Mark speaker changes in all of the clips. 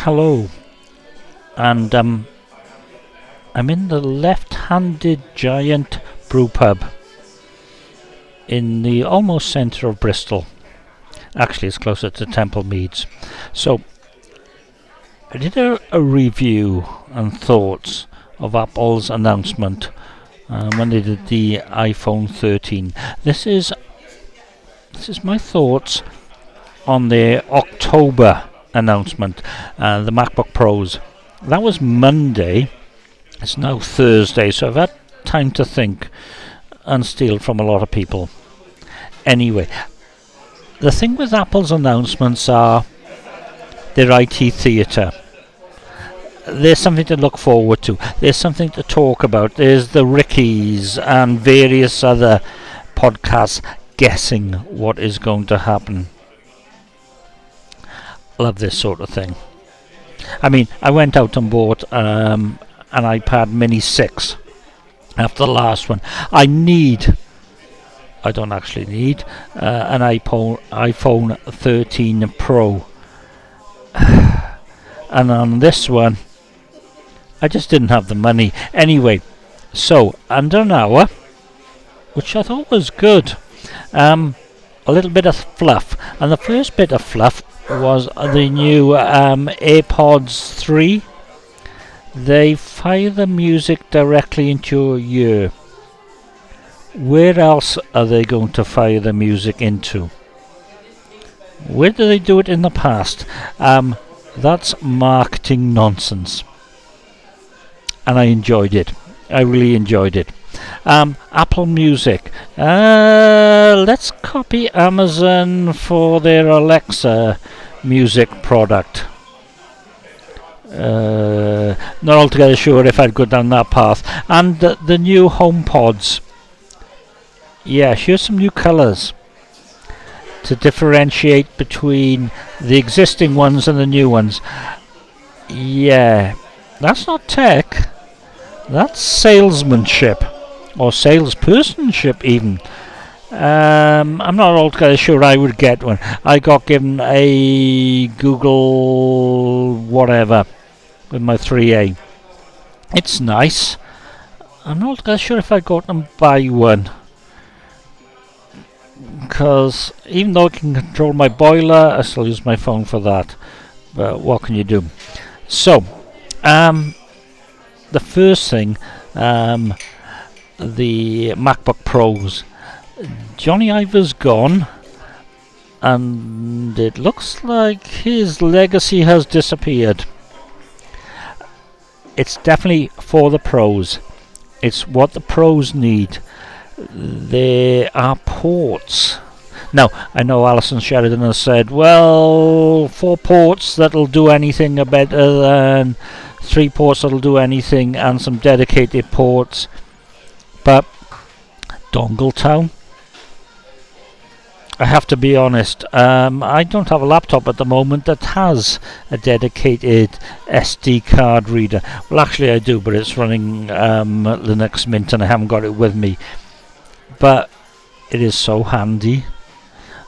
Speaker 1: Hello, and I'm in the left-handed giant brew pub in the almost centre of Bristol. Actually, it's closer to Temple Meads. So, I did a review and thoughts of Apple's announcement when they did the iPhone 13. This is my thoughts on their October announcement, the MacBook Pros. That was Monday. It's now Thursday, so I've had time to think and steal from a lot of people. Anyway, the thing with Apple's announcements are their IT theatre. There's something to look forward to. There's something to talk about. There's the Rickies and various other podcasts guessing what is going to happen. Love this sort of thing. I mean, I went out and bought an iPad Mini 6 after the last one. I don't actually need an iPhone 13 Pro. And on this one, I just didn't have the money. Anyway, so under an hour, which I thought was good. A little bit of fluff. And the first bit of fluff was the new AirPods 3. They fire the music directly into your ear. Where else are they going to fire the music into? Where did they do it in the past? That's marketing nonsense. And I enjoyed it. I really enjoyed it. Apple Music. Let's copy Amazon for their Alexa music product. Not altogether sure if I'd go down that path. And the new HomePods. Yeah, here's some new colours to differentiate between the existing ones and the new ones. Yeah, that's not tech. That's salesmanship. Or salespersonship even. I'm not altogether sure I would get one. I got given a Google whatever with my 3A. It's nice. I'm not altogether sure if I'd go out and buy one. Because even though I can control my boiler, I still use my phone for that. But what can you do? So, the first thing, the MacBook Pros. Johnny Ive's gone, and it looks like his legacy has disappeared. It's definitely for the pros. It's what the pros need. There are ports. Now, I know Alison Sheridan has said, well, 4 ports that'll do anything better than 3 ports that'll do anything, and some dedicated ports. But Dongle Town, I have to be honest, I don't have a laptop at the moment that has a dedicated SD card reader. Well, actually I do, but it's running Linux Mint and I haven't got it with me. But it is so handy.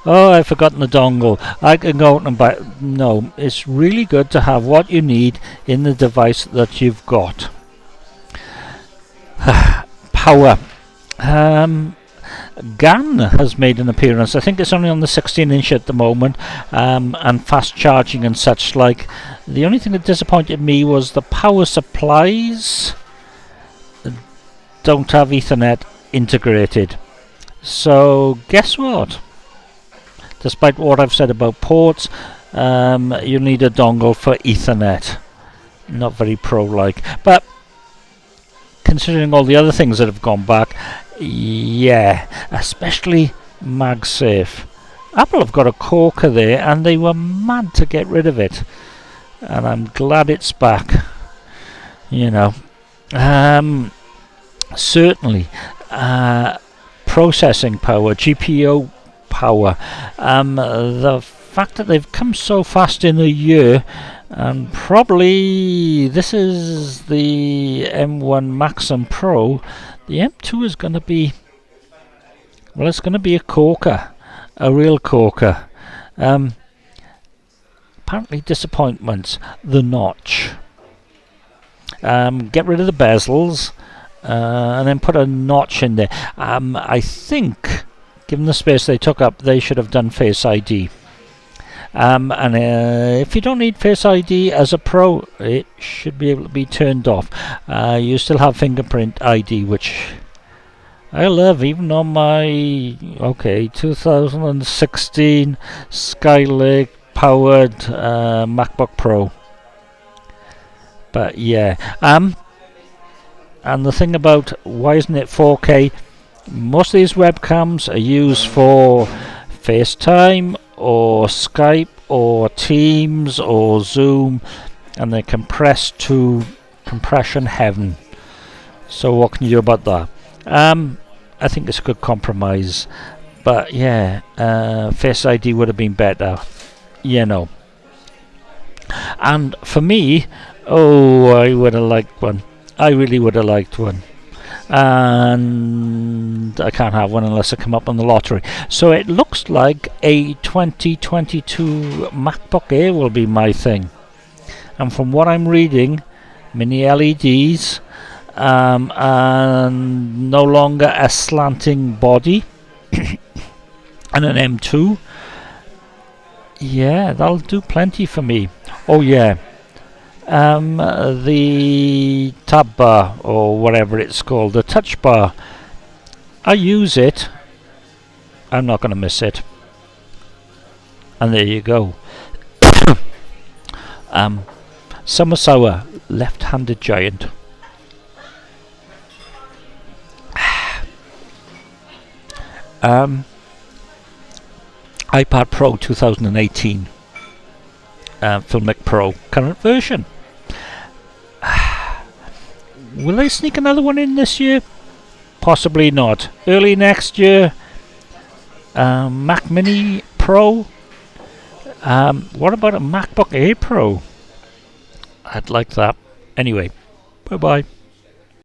Speaker 1: Oh, I've forgotten the dongle. I can go out and buy. No, it's really good to have what you need in the device that you've got. Power. GAN has made an appearance. I think it's only on the 16-inch at the moment, and fast charging and such like. The only thing that disappointed me was the power supplies don't have Ethernet integrated. So guess what? Despite what I've said about ports, you need a dongle for Ethernet. Not very pro-like, but considering all the other things that have gone back, yeah, especially MagSafe. Apple have got a corker there, and they were mad to get rid of it, and I'm glad it's back. You know, certainly processing power, GPU power. The fact that they've come so fast in a year, and probably this is the M1 Max and Pro. The M2 is going to be, well, it's going to be a corker, a real corker. apparently disappointments. The notch. Get rid of the bezels and then put a notch in there. I think, given the space they took up, they should have done Face ID. And if you don't need Face ID as a Pro, it should be able to be turned off. You still have fingerprint ID, which I love, even on my 2016 Skylake powered MacBook Pro. But yeah, and the thing about why isn't it 4K? Most of these webcams are used for FaceTime or Skype or Teams or Zoom, and they're compressed to compression heaven. So what can you do about that? I think it's a good compromise, but yeah, Face ID would have been better, you know. And for me, I would have liked one. I really would have liked one. And I can't have one unless I come up on the lottery. So it looks like a 2022 MacBook Air will be my thing. And from what I'm reading, mini LEDs, and no longer a slanting body, and an M2. Yeah, that'll do plenty for me. Oh yeah. The tab bar, or whatever it's called, the touch bar, I use it. I'm not going to miss it. And there you go. Summer Sour, left-handed giant. iPad Pro 2018. Filmic Pro, current version. Will they sneak another one in this year? Possibly not. Early next year. Mac Mini Pro. What about a MacBook Air Pro? I'd like that. Anyway, bye bye.